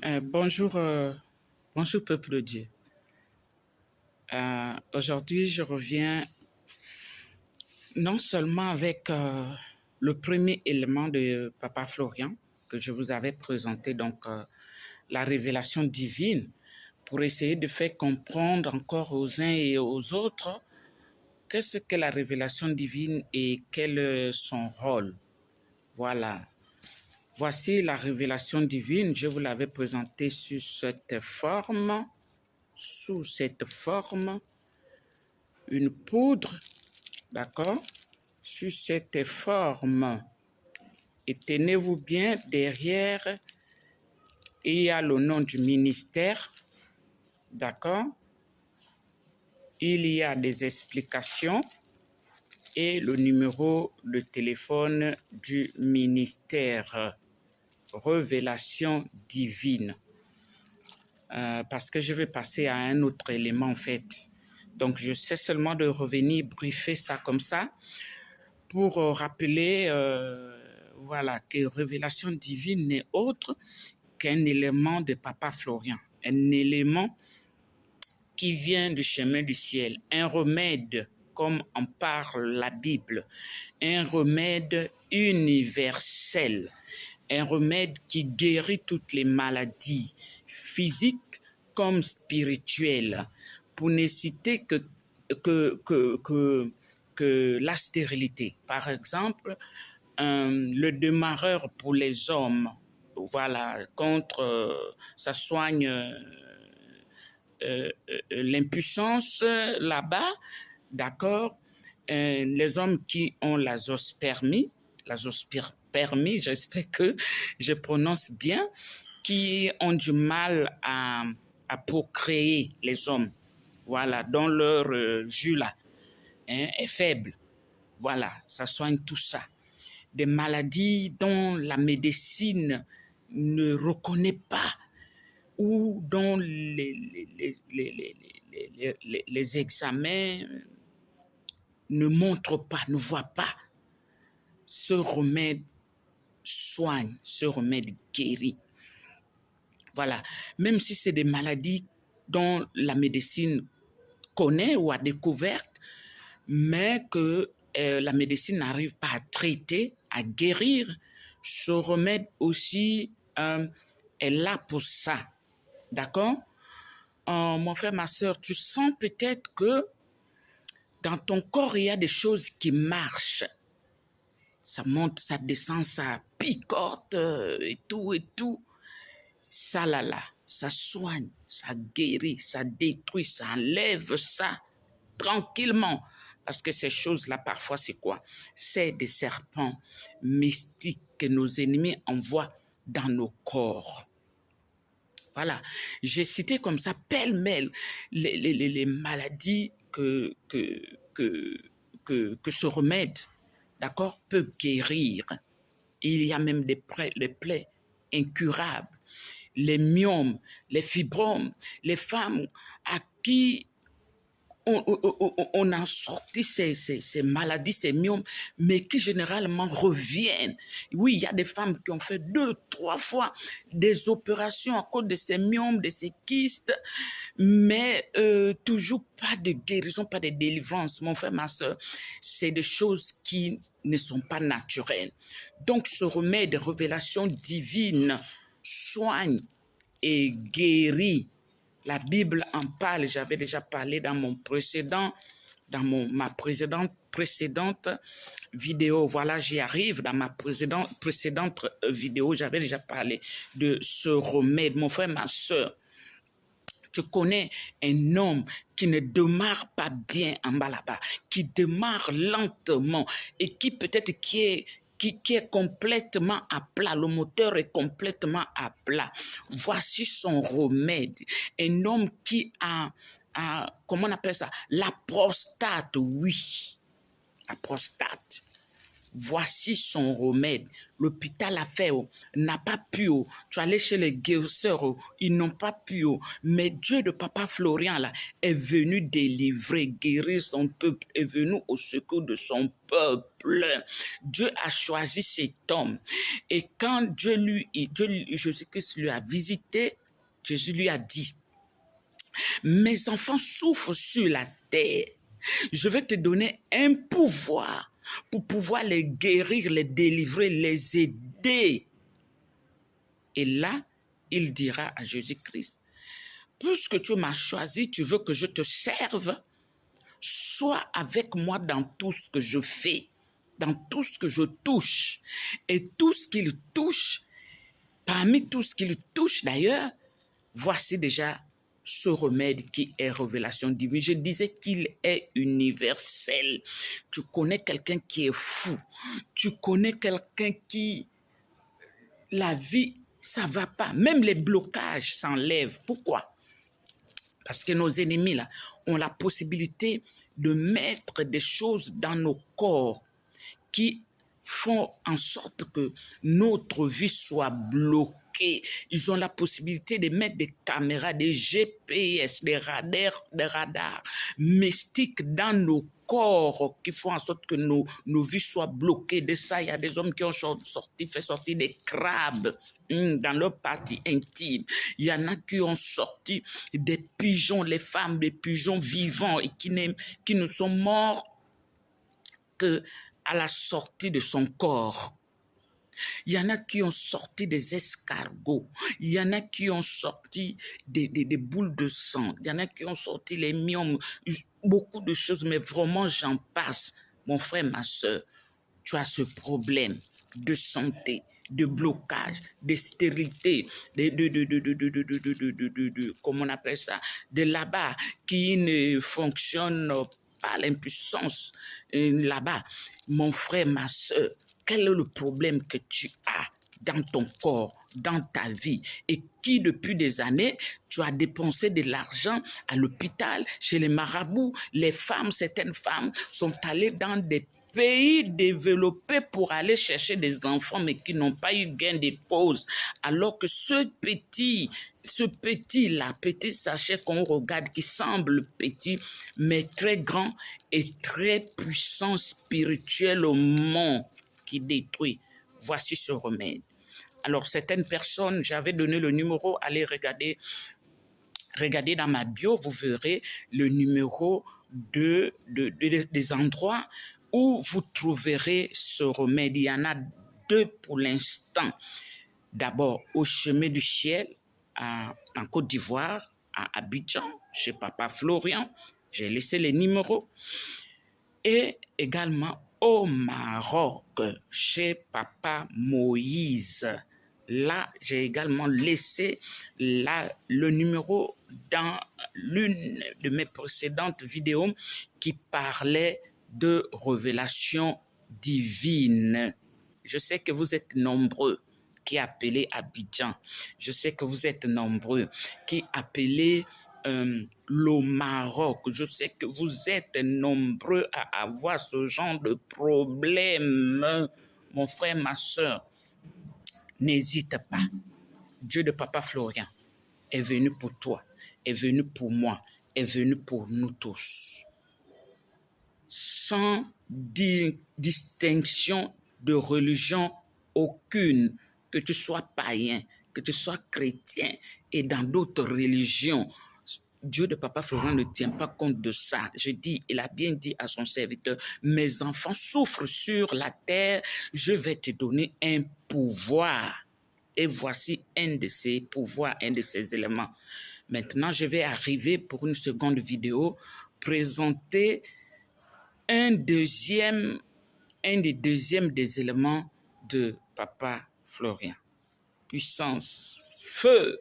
Bonjour, bonjour peuple de Dieu. Aujourd'hui, je reviens non seulement avec le premier élément de Papa Florian que je vous avais présenté, donc la révélation divine, pour essayer de faire comprendre encore aux uns et aux autres qu'est-ce que la révélation divine et quel est son rôle. Voilà. Voici la révélation divine. Je vous l'avais présentée sous cette forme. Une poudre, d'accord, sur cette forme. Et tenez-vous bien, derrière, il y a le nom du ministère, d'accord. Il y a des explications et le numéro de téléphone du ministère. Révélation divine. Parce que je vais passer à un autre élément en fait. Donc, je sais seulement de revenir briefer ça comme ça pour rappeler voilà, que révélation divine n'est autre qu'un élément de Papa Florian, un élément qui vient du chemin du ciel, un remède, comme en parle la Bible, un remède universel, un remède qui guérit toutes les maladies physiques comme spirituelles, pour ne citer que la stérilité. Par exemple, le démarreur pour les hommes, voilà, ça soigne l'impuissance là-bas, d'accord. Les hommes qui ont la zoospermie, j'espère que je prononce bien, qui ont du mal à procréer les hommes, voilà, dont leur jus là est faible. Voilà, ça soigne tout ça. Des maladies dont la médecine ne reconnaît pas ou dont les examens ne montrent pas, ne voient pas. Ce remède soigne, ce remède guérit. Voilà, même si c'est des maladies dont la médecine connaît ou a découvert, mais que la médecine n'arrive pas à traiter, à guérir, ce remède aussi est là pour ça. D'accord? Mon frère, ma soeur, tu sens peut-être que dans ton corps, il y a des choses qui marchent. Ça monte, ça descend, ça picote et tout. Ça là, ça soigne, ça guérit, ça détruit, ça enlève ça tranquillement. Parce que ces choses-là, parfois, c'est quoi? C'est des serpents mystiques que nos ennemis envoient dans nos corps. Voilà, j'ai cité comme ça pêle-mêle les maladies que ce remède, d'accord, peut guérir. Il y a même des plaies incurables, les myomes, les fibromes, les femmes à qui on a sorti ces maladies, ces myomes, mais qui généralement reviennent. Oui, il y a des femmes qui ont fait 2, 3 fois des opérations à cause de ces myomes, de ces kystes, mais toujours pas de guérison, pas de délivrance. Mon frère, ma soeur, c'est des choses qui ne sont pas naturelles. Donc, ce remède de révélation divine soigne et guérit. La Bible en parle, j'avais déjà parlé dans ma précédente vidéo. Voilà, j'y arrive. Dans ma précédente vidéo, j'avais déjà parlé de ce remède. Mon frère, ma soeur, tu connais un homme qui ne démarre pas bien en bas là-bas, qui démarre lentement et qui peut-être qui est complètement à plat, le moteur est complètement à plat. Voici son remède. Un homme qui a comment on appelle ça? La prostate, oui. La prostate. Voici son remède. L'hôpital a fait, n'a pas pu. Tu es allé chez les guérisseurs, ils n'ont pas pu. Mais Dieu de Papa Florian là, est venu délivrer, guérir son peuple, est venu au secours de son peuple. Dieu a choisi cet homme. Et quand Jésus-Christ lui a visité, Jésus lui a dit, mes enfants souffrent sur la terre. Je vais te donner un pouvoir pour pouvoir les guérir, les délivrer, les aider. Et là, il dira à Jésus-Christ, puisque tu m'as choisi, tu veux que je te serve, sois avec moi dans tout ce que je fais, dans tout ce que je touche. Et tout ce qu'il touche, parmi tout ce qu'il touche d'ailleurs, voici déjà ce remède qui est révélation divine. Je disais qu'il est universel. Tu connais quelqu'un qui est fou. Tu connais quelqu'un qui, la vie, ça ne va pas. Même les blocages s'enlèvent. Pourquoi? Parce que nos ennemis, là, ont la possibilité de mettre des choses dans nos corps qui font en sorte que notre vie soit bloquée. Ils ont la possibilité de mettre des caméras, des GPS, des radars mystiques dans nos corps qui font en sorte que nos vies soient bloquées. De ça, il y a des hommes qui ont fait sortir des crabes dans leur partie intime. Il y en a qui ont sorti des pigeons, les femmes, des pigeons vivants et qui ne sont morts que à la sortie de son corps. Il y en a qui ont sorti des escargots. Il y en a qui ont sorti des boules de sang. Il y en a qui ont sorti les myomes. Beaucoup de choses, mais vraiment, j'en passe. Mon frère, ma soeur, tu as ce problème de santé, de blocage, de stérilité, comment on appelle ça, de là-bas qui ne fonctionne pas, l'impuissance là-bas. Mon frère, ma soeur, quel est le problème que tu as dans ton corps, dans ta vie, et qui depuis des années, tu as dépensé de l'argent à l'hôpital, chez les marabouts, les femmes, certaines femmes sont allées dans des pays développés pour aller chercher des enfants, mais qui n'ont pas eu gain de cause, alors que ce petit sachet qu'on regarde, qui semble petit, mais très grand et très puissant spirituel au monde, qui détruit. Voici ce remède. Alors, certaines personnes, j'avais donné le numéro, allez regarder dans ma bio, vous verrez le numéro des endroits où vous trouverez ce remède. Il y en a 2 pour l'instant. D'abord, au Chemin du Ciel, en Côte d'Ivoire, à Abidjan, chez Papa Florian. J'ai laissé les numéros. Et également au Maroc, chez Papa Moïse. Là, j'ai également laissé le numéro dans l'une de mes précédentes vidéos qui parlait de révélation divine. Je sais que vous êtes nombreux qui appelez Abidjan. Je sais que vous êtes nombreux qui appelez le Maroc. Je sais que vous êtes nombreux à avoir ce genre de problème. Mon frère, ma soeur, n'hésite pas. Dieu de Papa Florian est venu pour toi, est venu pour moi, est venu pour nous tous. Sans distinction de religion aucune, que tu sois païen, que tu sois chrétien et dans d'autres religions. Dieu de Papa Florian ne tient pas compte de ça. Je dis, il a bien dit à son serviteur, mes enfants souffrent sur la terre, je vais te donner un pouvoir. Et voici un de ces pouvoirs, un de ces éléments. Maintenant, je vais arriver pour une seconde vidéo, présenter un des deuxièmes des éléments de Papa Florian. Puissance, feu.